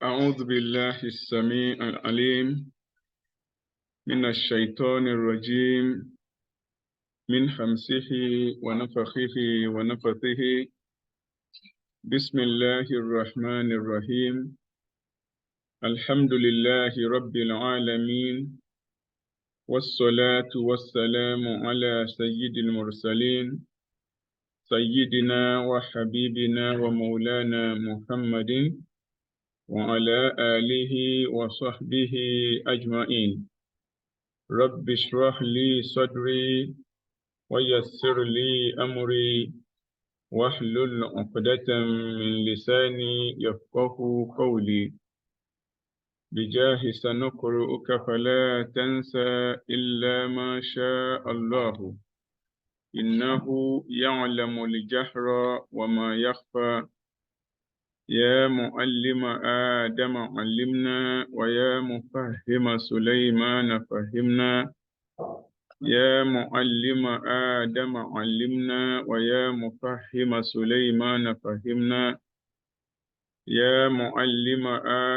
أعوذ بالله السميع العليم من الشيطان الرجيم من همسه ونفخه ونفثه. بسم الله الرحمن الرحيم. الحمد لله رب العالمين، والصلاة والسلام على سيد المرسلين سيدنا وحبيبنا ومولانا محمد وعلى آله وصحبه أجمعين. رب اشرح لي صدري ويسر لي أمري واحلل عقدة من لساني يفقه قولي. بجاه سنقرئك فلا تنسى إلا ما شاء الله، إنه يعلم الجهر وما يخفى. يا معلم آدم علمنا، ويا مفهم سليمان فهمنا. يا معلم آدم علمنا، ويا مفهم سليمان فهمنا. يا معلم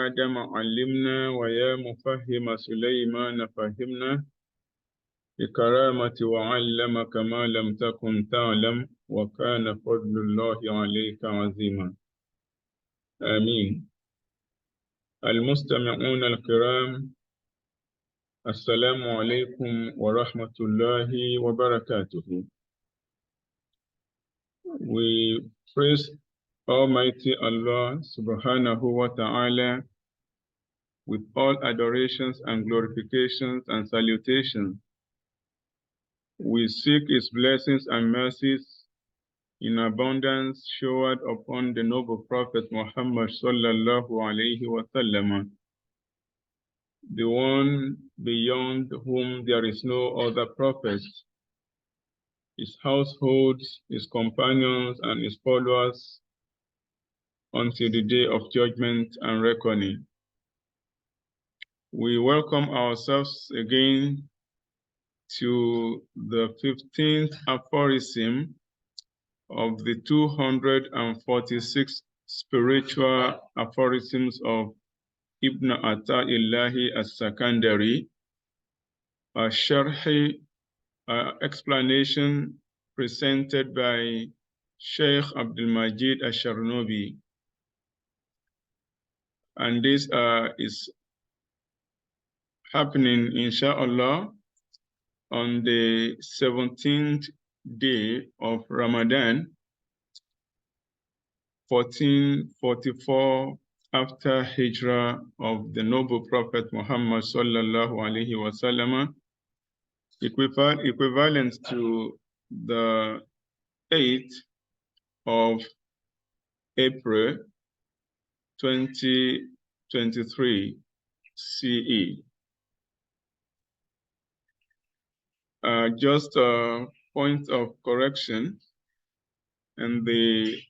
آدم علمنا، ويا مفهم سليمان فهمنا. بكرامة وعلمك ما لم تكن تعلم، وكان فضل الله عليك عظيما. آمين. المستمعون الكرام، السلام عليكم ورحمة الله وبركاته. We praise Almighty Allah subhanahu wa ta'ala with all adorations and glorifications and salutations. We seek His blessings and mercies in abundance showered upon the noble Prophet Muhammad sallallahu alayhi wa sallam, the one beyond whom there is no other prophet, his household, his companions, and his followers until the day of judgment and reckoning. We welcome ourselves again to the 15th aphorism of the 246 spiritual aphorisms of Ibn AtaiLlahi Al-Sakandari, a sharhi explanation presented by Sheikh Abdul Majid Al-Sharnobi. And this is happening, inshallah, on the 17th day of Ramadan, 1444 after Hijrah of the noble Prophet Muhammad sallallahu alaihi wasallam, equivalent to the 8th of April 2023 CE. Just a point of correction. In the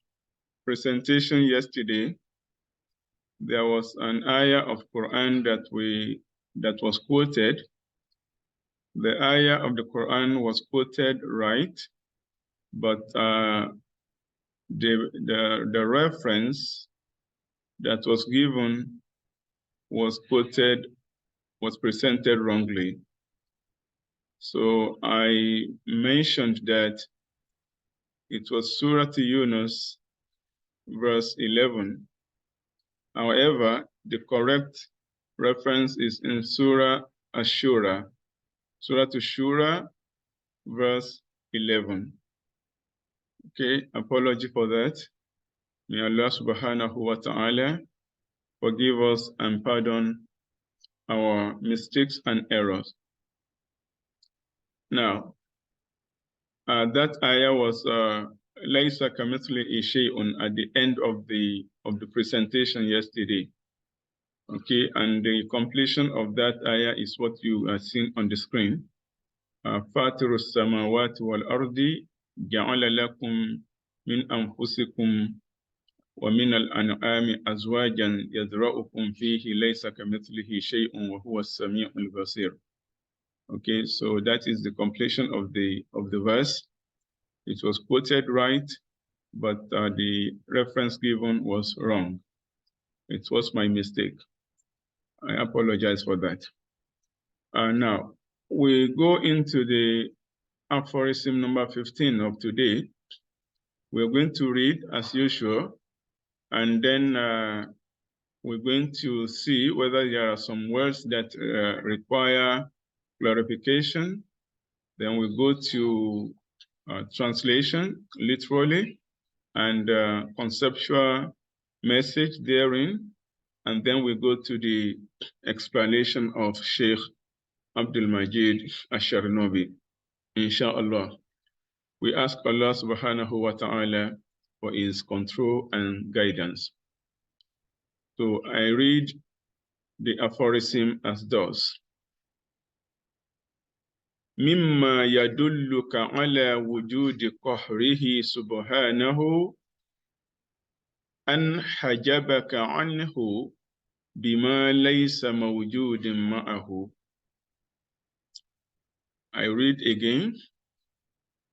presentation yesterday, there was an ayah of Quran that was quoted. The ayah of the Quran was quoted right, but the reference that was given was presented wrongly. So I mentioned that it was Surah Yunus, verse 11. However, the correct reference is in Surah Ash-Shura, Surah Ash-Shura, verse 11. Okay, apology for that. May Allah subhanahu wa ta'ala forgive us and pardon our mistakes and errors. Now, that ayah was Laysa kamithlihi shay'un at the end of the presentation yesterday. Okay, and the completion of that ayah is what you are seeing on the screen. Fatirus samawati wal ardi ja'ala lakum min anfusikum wa min al-an'ami azwajan yadra'ukum fihi laysa kamithlihi shay'un wa huwa as-sami'ul basir. Okay, so that is the completion of the verse. It was quoted right, but the reference given was wrong. It was my mistake. I apologize for that. Now, we go into the aphorism number 15 of today. We're going to read as usual, and then we're going to see whether there are some words that require clarification. Then we go to translation, literally, and conceptual message therein. And then we go to the explanation of Sheikh Abdul Majid Asharnobi, inshallah. We ask Allah subhanahu wa ta'ala for his control and guidance. So I read the aphorism as thus. مما يدلك على وجود قهره سبحانه أن حجبك عنه بما ليس موجود معه. I read again.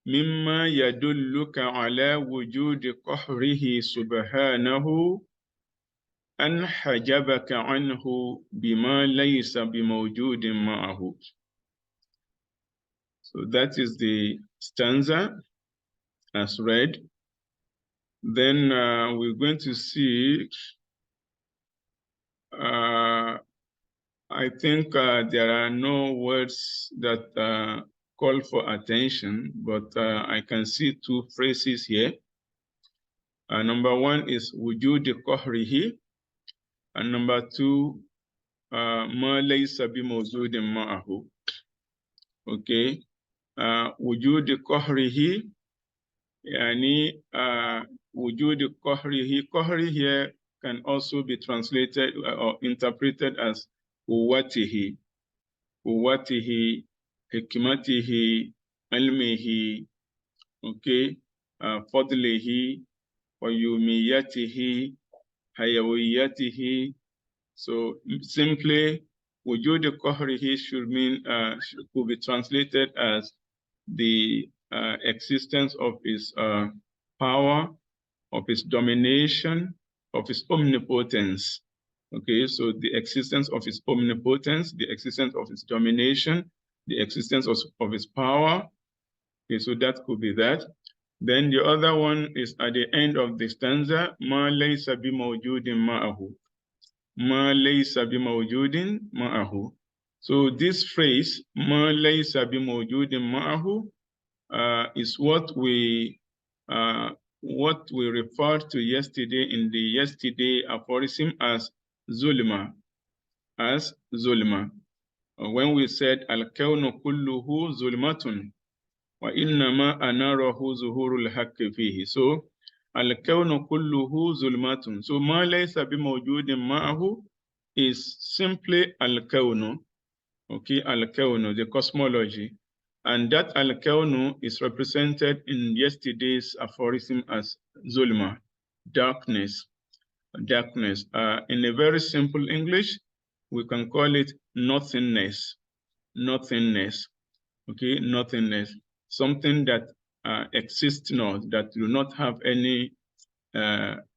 مما يدلك على وجود قهره سبحانه أن حجبك عنه بما ليس بموجود معه. So that is the stanza as read. Then we're going to see, I think there are no words that call for attention, but I can see two phrases here. Number one is wujud qahrihi, and number two, ma laysa bi mawjudin ma'ahu. Okay. Wujud qahrihi, yani wujud qahrihi. Qahri here can also be translated or interpreted as quwwatihi, quwwatihi, hikmatihi, ilmihi, okay, fadlihi, wayumiyatihi, hayawiyatihi. So simply, wujud qahrihi should mean, could be translated as the existence of his power, of his domination, of his omnipotence. Okay, so the existence of his omnipotence, the existence of his domination, the existence of his power. Okay, so that could be that. Then the other one is at the end of the stanza, ma laysa bi mawjudin ma'ahu. Ma laysa bi mawjudin ma'ahu. So this phrase, ma laysa bi mawjudin ma'ahu, is what we referred to yesterday in the yesterday aphorism as zulma, when we said al-kawnu kulluhu zulmatun wa innama anarahu zuhurul haqqi fihi. So al-kawnu kulluhu zulmatun. So ma laysa bi mawjudin ma'ahu is simply al-kawnu. Okay, al-kawnu, the cosmology. And that al-kawnu is represented in yesterday's aphorism as zulma, darkness. Darkness. In a very simple English, we can call it nothingness. Nothingness. Okay, nothingness. Something that exists not, that do not have any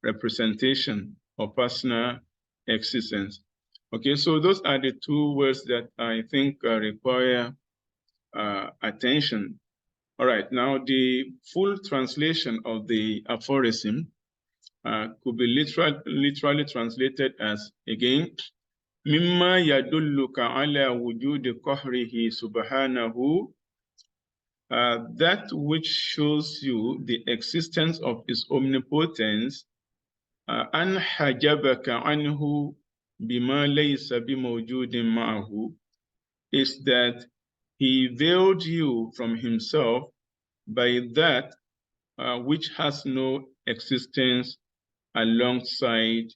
representation or personal existence. Okay, so those are the two words that I think require attention. All right, now the full translation of the aphorism could be literally translated as, again, mimma yadulluka ala wujudi qahrihi subhanahu, that which shows you the existence of his omnipotence, an hajabaka anhu bima laysa bimawjudin ma'ahu, is that he veiled you from himself by that which has no existence alongside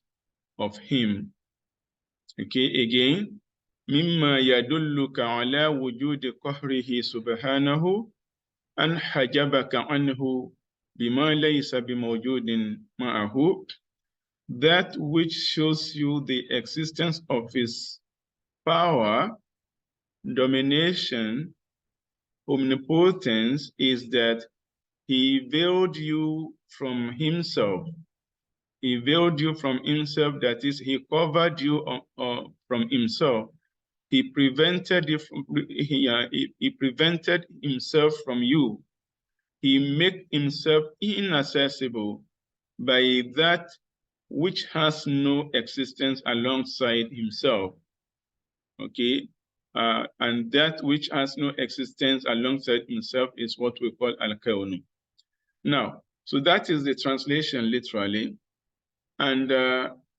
of him. Okay, again, mimma yadulluka ala wujudi qahrihi subhanahu an hajabaka anhu bima laysa bimawjudin ma'ahu, that which shows you the existence of his power, domination, omnipotence, is that he veiled you from himself He veiled you from himself, that is, he covered you from himself. He prevented he prevented himself from you. He made himself inaccessible by that which has no existence alongside himself. Okay, and that which has no existence alongside himself is what we call al-kawn. Now, so that is the translation literally, and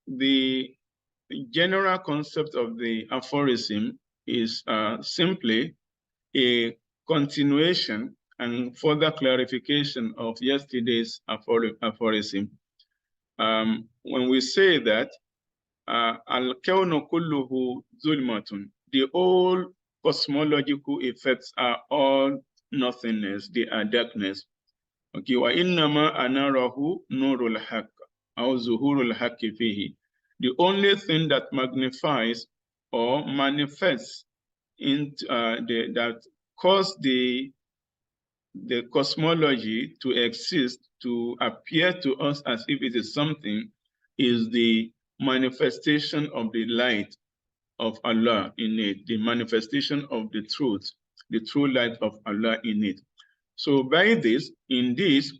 the general concept of the aphorism is simply a continuation and further clarification of yesterday's aphorism. When we say that al-kawnu kulluhu zulmatun, the whole cosmological effects are all nothingness, they are darkness. Okay, wa innama anarahu nurul haqq, aw zuhurul haqqi fihi. The only thing that magnifies or manifests that cause the cosmology to exist, to appear to us as if it is something, is the manifestation of the light of Allah in it, the manifestation of the truth, the true light of Allah in it. So by this, in this,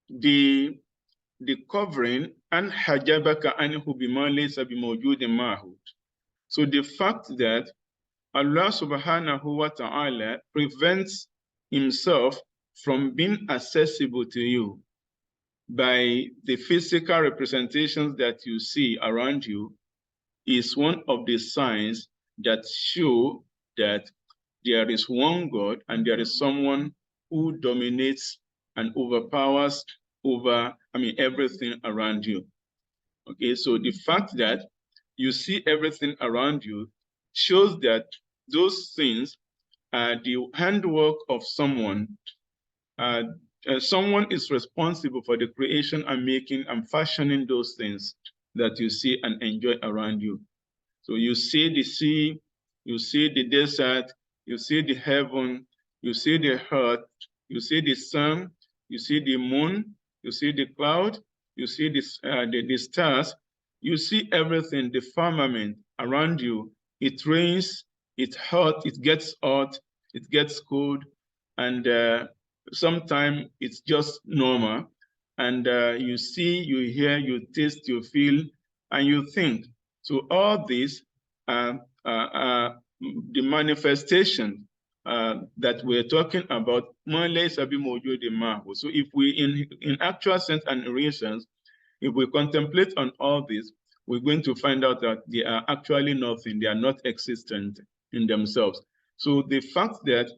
the covering and hajabaka anhu bima laysa bimawjudin ma'hud. So the fact that Allah subhanahu wa ta'ala prevents himself from being accessible to you by the physical representations that you see around you is one of the signs that show that there is one God and there is someone who dominates and overpowers over, everything around you. Okay, so the fact that you see everything around you shows that those things are the handwork of someone. Someone is responsible for the creation and making and fashioning those things that you see and enjoy around you. So you see the sea, you see the desert, you see the heaven, you see the earth, you see the sun, you see the moon, you see the cloud, you see the stars, you see everything, the firmament around you. It rains, it's hot, it gets hot, it gets cold, and sometimes it's just normal. And you see, you hear, you taste, you feel, and you think. So all this, the manifestation that we're talking about, so if we, in actual sense and real sense, if we contemplate on all this, we're going to find out that they are actually nothing, they are not existent in themselves. So the fact that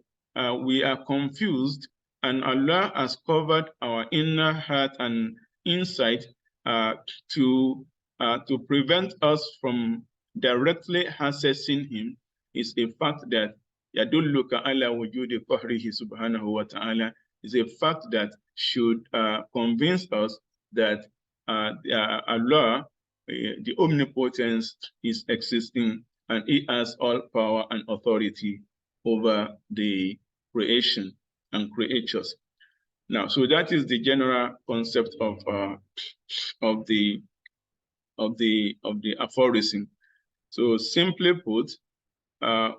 we are confused and Allah has covered our inner heart and insight to prevent us from directly accessing Him is a fact that yadulluka ala wujudi qahrihi subhanahu wa ta'ala, is a fact that should convince us that Allah, the omnipotence, is existing and He has all power and authority over the creation and creatures. Now, so that is the general concept of the aphorism. So simply put,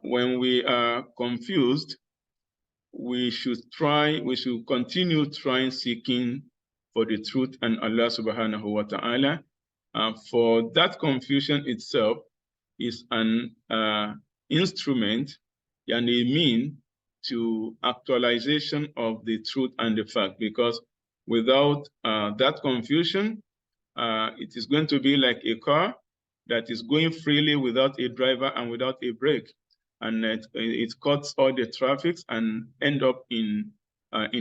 when we are confused, we should continue trying, seeking for the truth and Allah subhanahu wa ta'ala. For that confusion itself is an instrument and a mean to actualization of the truth and the fact, because without that confusion, it is going to be like a car that is going freely without a driver and without a brake, and it cuts all the traffic and end up in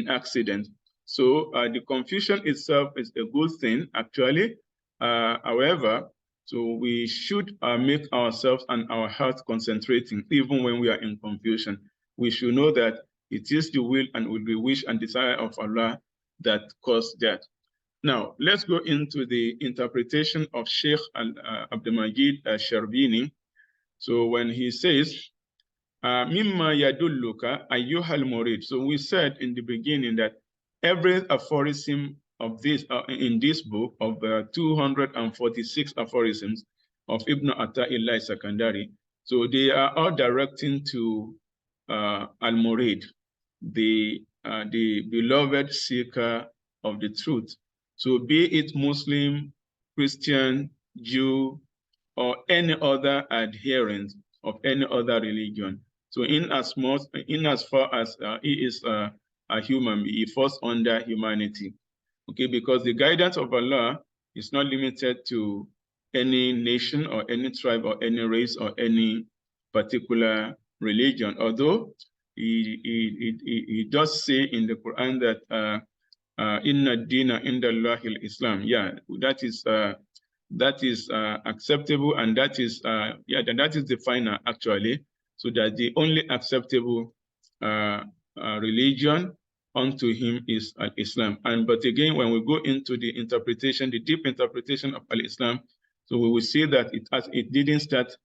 accident. So the confusion itself is a good thing, actually. However, so we should make ourselves and our hearts concentrating even when we are in confusion. We should know that it is the will and will be wish and desire of Allah that caused that. Now, let's go into the interpretation of Sheikh Abdul Majid Sharbini. So when he says, Mimma yadulluka ayyuhal murid. So we said in the beginning that every aphorism in this book of 246 aphorisms of Ibn AtaiLlahi Sakandari. So they are all directing to Al-Murid, the beloved seeker of the truth. So be it Muslim, Christian, Jew, or any other adherent of any other religion. So in as far as he is a human, he falls under humanity. Okay, because the guidance of Allah is not limited to any nation or any tribe or any race or any particular religion. Although he does say in the Quran that Inna Dina Inda Allahil Islam. Yeah, that is acceptable, and that is that is the final actually. So that the only acceptable religion unto him is Al-Islam. But again, when we go into the interpretation, the deep interpretation of Al-Islam, so we will see that it didn't start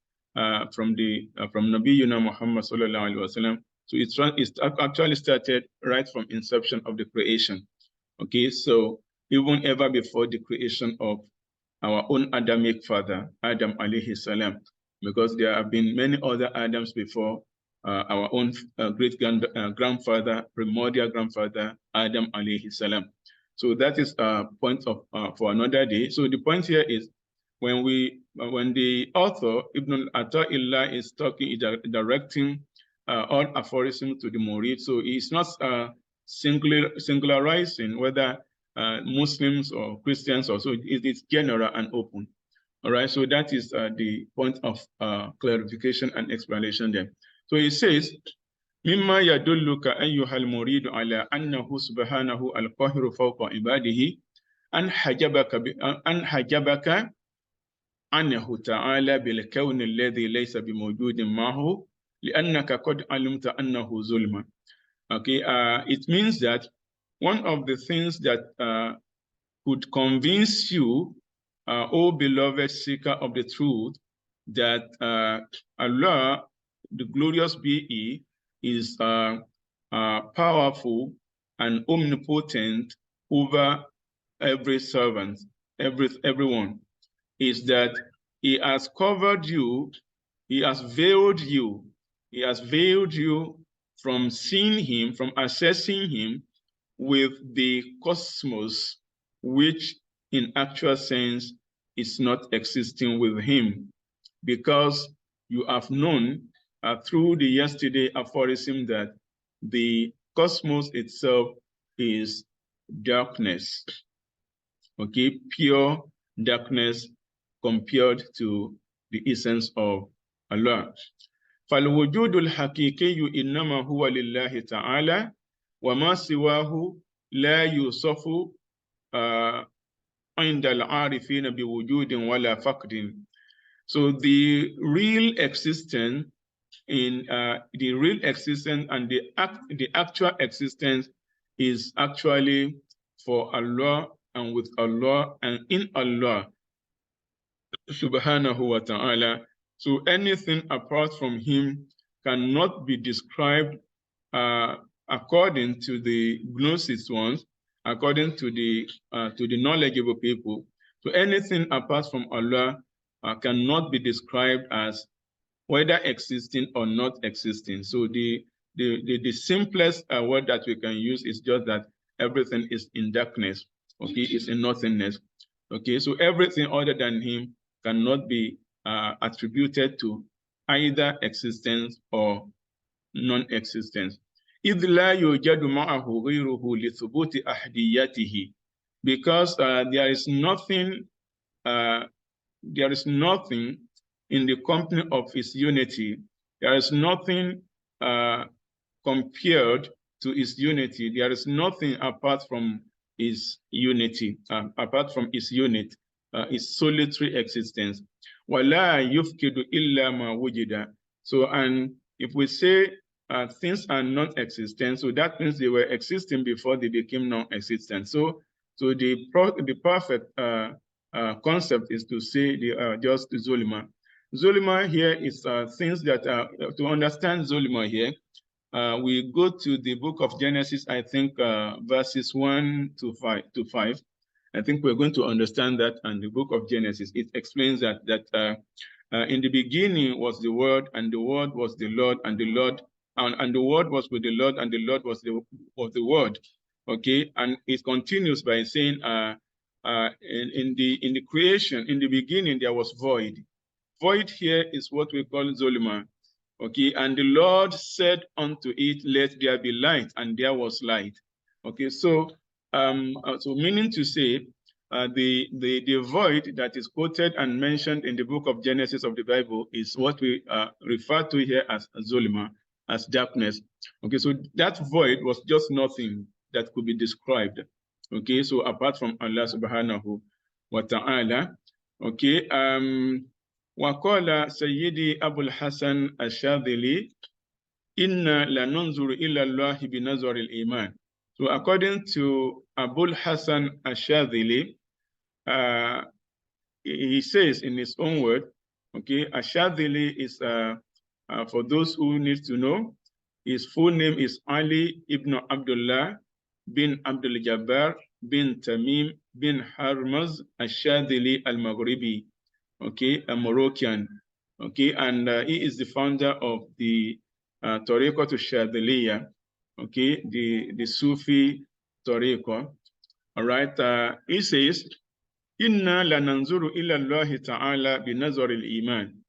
from Nabiyyuna Muhammad sallallahu alaihi wasallam. So it actually started right from inception of the creation. Okay, so even ever before the creation of our own Adamic father, Adam alayhi salam, because there have been many other Adams before our own grandfather, primordial grandfather, Adam alayhi salam. So that is a point of for another day. So the point here is when the author Ibn AtaiLlahi is directing all aphorisms to the Murid, so he's not singularizing whether Muslims or Christians, or so it is general and open. All right, so that is the point of clarification and explanation there. So he says, مما يدلك أيها المريد على أنه سبحانه القاهر فوق عباده أن حجبك عنه تعالى بالكون الذي ليس بموجود معه لأنك قد علمت أنه ظلم. Okay, it means that one of the things that could convince you, O beloved seeker of the truth, that Allah, the glorious Be, is powerful and omnipotent over every servant, everyone, is that he has covered you, he has veiled you from seeing him, from accessing him with the cosmos, which in actual sense is not existing with him, because you have known through the yesterday aphorism that the cosmos itself is darkness, okay, pure darkness compared to the essence of Allah. فالوجود الحقيقي إنما هو لله تعالى وما سواه لا يوصف عند العارفين بوجود ولا فقد. So the real existence and the actual existence is actually for Allah and with Allah and in Allah subhanahu wa ta'ala. So anything apart from him cannot be described according to the Gnosis ones, according to the knowledgeable people. So anything apart from Allah cannot be described as whether existing or not existing. So the simplest word that we can use is just that everything is in darkness, okay, it's in nothingness. Okay, so everything other than him cannot be attributed to either existence or non-existence. إذ لا يوجد معه غيره لثبوت أحديته, because there is nothing in the company of his unity. There is nothing compared to his unity. There is nothing apart from his unity, apart from his unit, his solitary existence. وَلَا يُفْكِدُ إِلَّا مَا وُجِدَ. So, and if we say things are non-existent, so that means they were existing before they became non-existent. So the perfect concept is to say they are just Zulma. Zulma here is things that to understand Zulma here, we go to the book of Genesis, I think verses 1 to 5. I think we're going to understand that. And the book of Genesis, it explains that in the beginning was the Word, and the Word was the Lord, and the Lord, and the Word was with the Lord, and the Lord was the Word. Okay, and it continues by saying, in the creation, in the beginning there was void. Void here is what we call Zolima. Okay, and the Lord said unto it, let there be light, and there was light. Okay, so so meaning to say, the void that is quoted and mentioned in the book of Genesis of the Bible is what we refer to here as Zolima, as darkness. Okay, so that void was just nothing that could be described. Okay, so apart from Allah subhanahu wa ta'ala. Okay, وقال سيدي أبو الحسن الشاذلي إنا لننظر إلى الله بنظر الإيمان. So according to Abul Hassan Ashadili, he says in his own word, okay, Ashadili is, for those who need to know, his full name is Ali ibn Abdullah bin Abdul Jabbar bin Tamim bin Harmaz Ashadili al-Maghribi, okay, a Moroccan, okay, and he is the founder of the Tariqah to Shadiliya, okay, the Sufi Tariqah. All right, he says, Inna lananzuru ila Allah ta'ala binazar al-iman.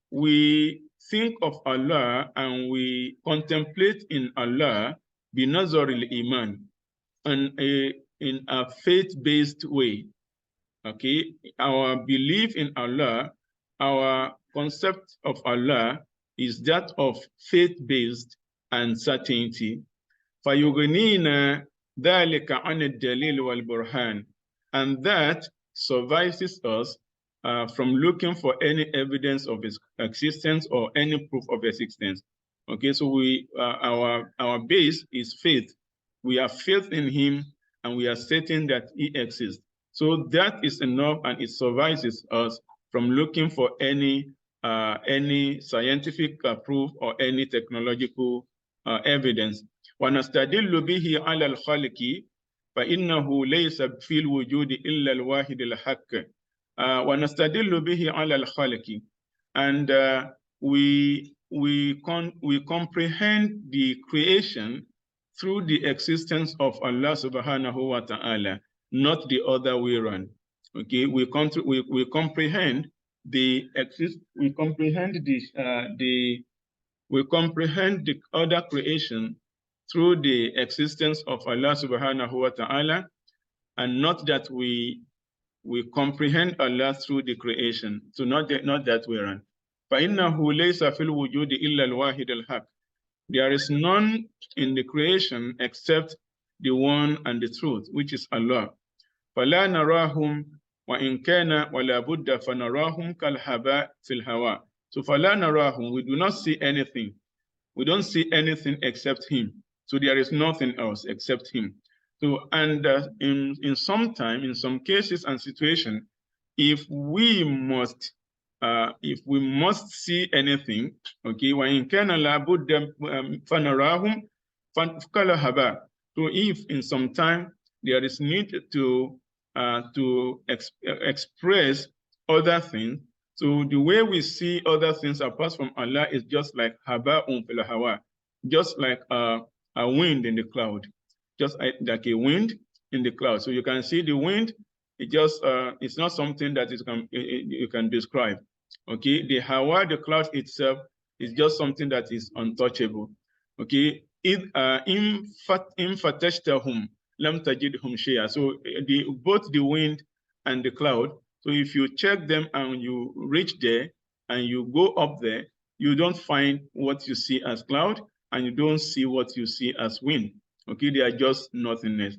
We think of Allah and we contemplate in Allah binazar al-iman, in a faith-based way. Okay, our belief in Allah, our concept of Allah is that of faith-based and certainty. فَيُغْنِينَا ذَلِكَ عَنِ الدَّلِيلِ وَالْبُرْهَانِ. And that suffices us from looking for any evidence of his existence or any proof of existence. Okay, so our base is faith. We have faith in him and we are certain that he exists. So that is enough, and it suffices us from looking for any scientific proof or any technological evidence. وَنَسْتَدِلُّ بِهِ عَلَى الْخَلْقِ فَإِنَّهُ لَيْسَ فِي الْوُجُودِ إِلَّا الْوَاحِدِ الْحَقِّ. وَنَسْتَدِلُّ بِهِ عَلَى الْخَلْقِ. And we comprehend the creation through the existence of Allah subhanahu wa ta'ala, not the other way around. Okay, we comprehend the other creation through the existence of Allah subhanahu wa ta'ala, and not that we comprehend Allah through the creation. So not that way around. فَإِنَّهُ لَيْسَ فِي الْوُجُودِ إِلَّا الْوَاحِدِ الْحَقِّ. There is none in the creation except the one and the truth, which is Allah. فَلَا نَرَاهُمْ وَإِنْ كَانَ وَلَا بُدَّ فَنَرَاهُمْ كَالْهَبَاءِ فِي الْهَوَاءِ. So فَلَا نَرَاهُمْ, we do not see anything. We don't see anything except him. So there is nothing else except him. So, and in some cases and situations, if we must see anything, okay, وَإِنْ كَانَ لَا بُدَّ فَنَرَاهُمْ كَالْهَبَاءِ. So if in some time there is need to express other things, so the way we see other things apart from Allah is just like haba'un fil hawa, just like a wind in the cloud, just like a wind in the cloud. So you can see the wind. It's not something that you can describe. Okay, the hawa, the cloud itself, is just something that is untouchable. Okay, in fatashtahum lam tajidhum shay'a. So both the wind and the cloud. So if you check them and you reach there and you go up there, you don't find what you see as cloud and you don't see what you see as wind. Okay, they are just nothingness.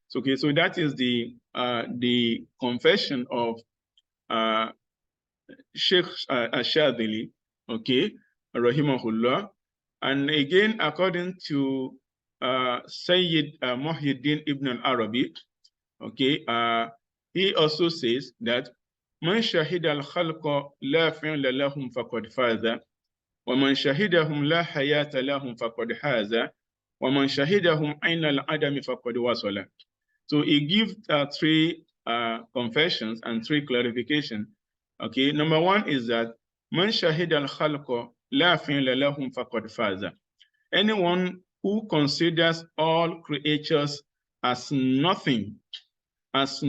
So, okay, so that is the confession of Sheikh Ashadili, okay, rahimahullah. And again, according to Sayyid Muhyiddin ibn al-Arabi, okay, he also says that Man shahida al-khalqa la fi'la lahum faqad faza, wa man shahidahum la hayata lahum faqad haza, wa man shahidahum ayna al-adami faqad wasala. So he gives three confessions and 3 clarification. Okay, number 1 is that man shahid al-khalqa la fi'la lahum faqad faza. Anyone who considers all creatures as nothing, as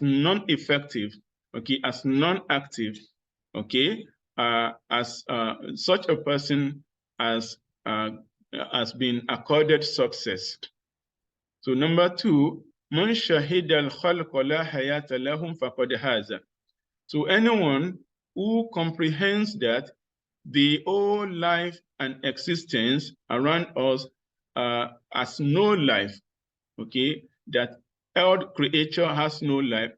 non-effective, okay, as non-active, okay, as such a person has been accorded success. So number 2, man shahida al-khalqa la hayata lahum faqad haza. So anyone who comprehends that the whole life and existence around us has no life, okay, that all creature has no life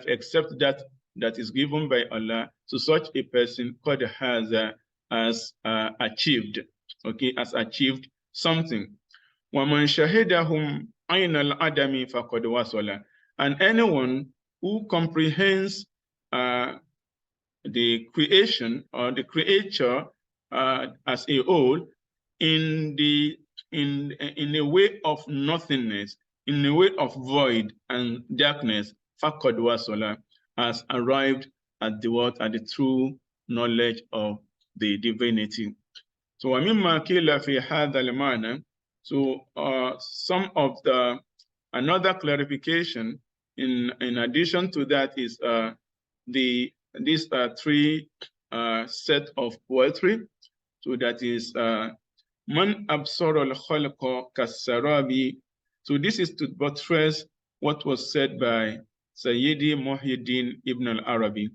except that is given by Allah. So such a person called has achieved, okay, has achieved something. وَمَنْ شَهِدَهُمْ عَيْنَ الْعَدَمِ فَقَدْ وَصَلَ. And anyone who comprehends the creation or the creature as a whole in a way of nothingness, in a way of void and darkness, faqad wasala, has arrived at the true knowledge of the divinity. So وَمِمَّا قِيلَ فِي هَذَا الْمَعْنَى. So some of the another clarification in addition to that is these 3 set of poetry. So that is Man absara al-khalqa kas-sarabi. So this is to buttress what was said by Sayyidi Muhyiddin Ibn al-Arabi.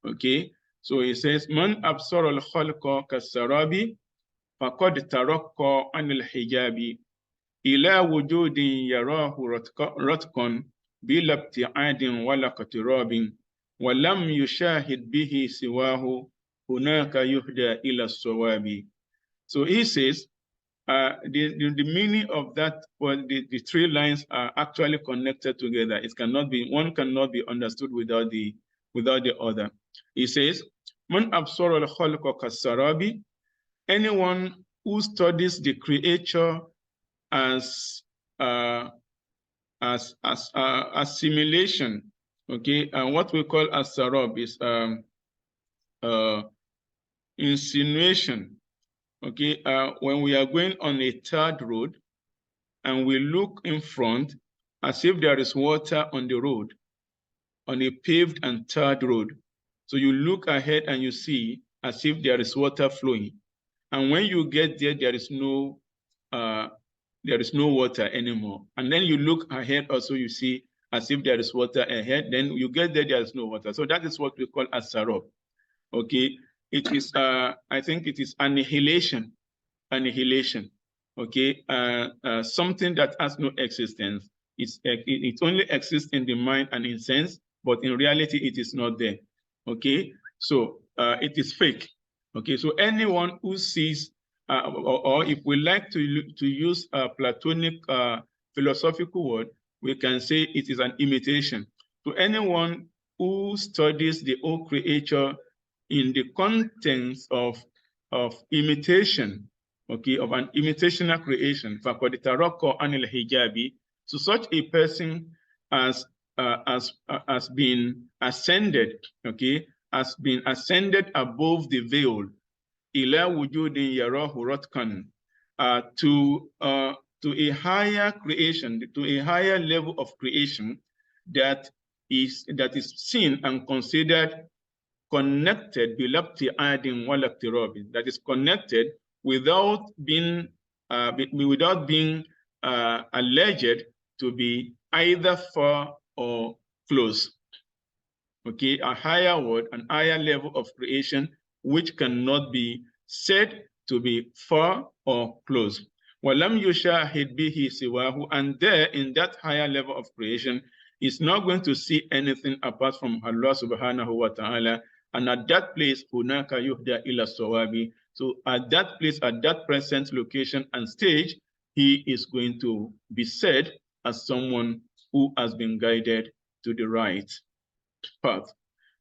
Okay, so he says, Man absara al-khalqa kas-sarabi faqad tarakka an al-hijabi ila wujudin yarahu ratqan bila ibti'adin wala qatirabin wa lam yushahid bihi siwahu hunaka yuhda ila as-sawabi. So he says, the meaning of that, well, the 3 lines are actually connected together. One cannot be understood without the other. He says, Man absara al-khalqa kas-sarabi. Anyone who studies the creature as assimilation, okay, and what we call as sarab is insinuation. Okay, when we are going on a third road and we look in front as if there is water on the road, on a paved and tarred road. So you look ahead and you see as if there is water flowing. And when you get there, there is no water anymore. And then you look ahead also, you see as if there is water ahead. Then you get there, there is no water. So that is what we call as-sarab. Okay. It is, I think it is annihilation, okay, something that has no existence. It only exists in the mind and in sense, but in reality, it is not there, okay? So it is fake, okay? So anyone who sees, or if we like to use a Platonic philosophical word, we can say it is an imitation. To anyone who studies the whole creature in the contents of imitation, okay, of an imitational creation, so such a person has been ascended, okay, has been ascended above the veil, ila wujudin yarahu ratkan, to a higher creation, to a higher level of creation that is seen and considered connected, that is connected without being alleged to be either far or close. Okay, a higher word, an higher level of creation which cannot be said to be far or close. وَلَمْ يُشَاهِدْ بِهِ سِوَاهُ. And there, in that higher level of creation, is not going to see anything apart from Allah subhanahu wa ta'ala. And at that place, hunaka yuhda ila sawabi. So at that place, at that present location and stage, he is going to be said as someone who has been guided to the right path.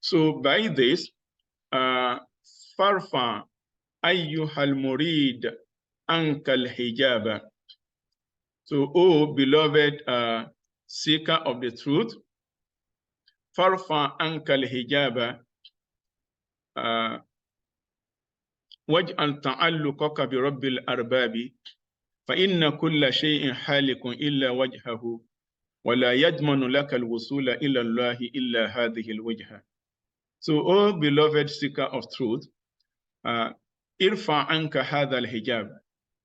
So by this, farfa ayyuhal murid ankal hijaba. So, oh beloved seeker of the truth, فارفع عنك الحجاب واجعل تعلقك برب الأرباب فإن كل شيء حالك إلا وجهه ولا يضمن لك الوصول إلى الله إلا هذه الوجهة. So, O beloved seeker of truth, irfa anka hadha al-hijab.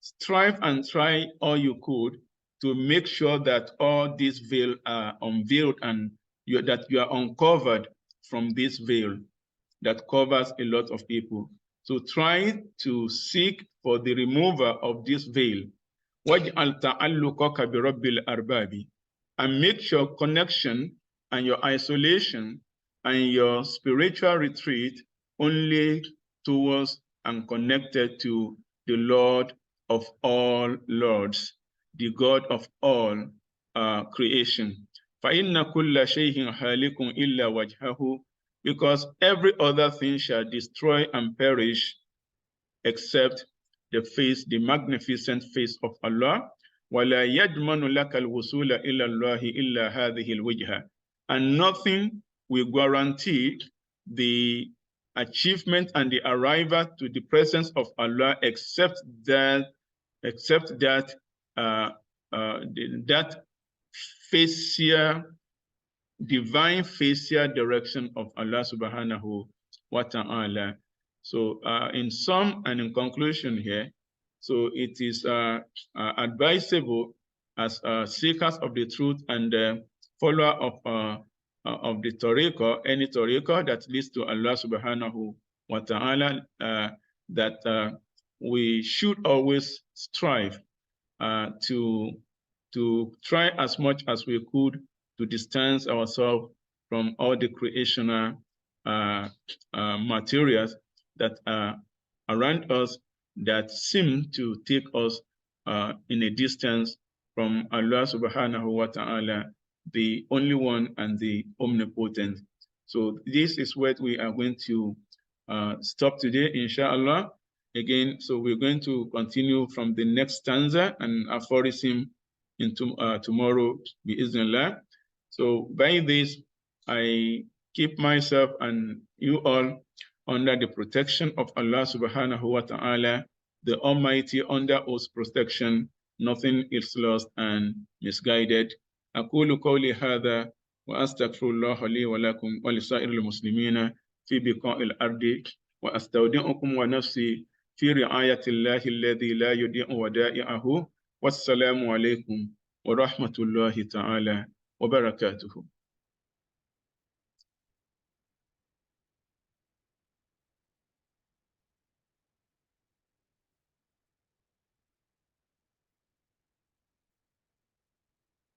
Strive and try all you could to make sure that all these veils are unveiled and that you are uncovered from this veil that covers a lot of people. So try to seek for the remover of this veil. وَاجْعَلْ تَعَلُّقَكَ بِرَبِّ الْأَرْبَابِ. And make your connection and your isolation and your spiritual retreat only towards and connected to the Lord of all lords, the God of all creation. فَإِنَّ كُلَّ شَيْءٍ حَالِكٌ إِلَّا وَجْهَهُ. Because every other thing shall destroy and perish except the face, the magnificent face of Allah. وَلَا يَجْمَنُ لَكَ الْوُصُولَ إِلَى اللَّهِ إِلَّا هَذِهِ الْوِجْهَةِ. And nothing will guarantee the achievement and the arrival to the presence of Allah except that facial, divine facial direction of Allah subhanahu wa ta'ala. So in sum and in conclusion here, so it is advisable as seekers of the truth and follower of the tariqah, any tariqah that leads to Allah subhanahu wa ta'ala, that we should always strive to try as much as we could to distance ourselves from all the creational materials that are around us that seem to take us in a distance from Allah subhanahu wa ta'ala, the only one and the omnipotent. So this is what we are going to stop today, inshallah. Again, so we're going to continue from the next stanza and aphorism into tomorrow, bi-iznillah. So by this, I keep myself and you all under the protection of Allah subhanahu wa ta'ala, the Almighty, under whose protection nothing is lost and misguided. أقول قولي هذا وأستغفر الله لي ولكم ولسائر المسلمين في بقاع الأرض وأستودعكم ونفسي في رعاية الله الذي لا يضيع ودائعه والسلام عليكم ورحمة الله تعالى وبركاته.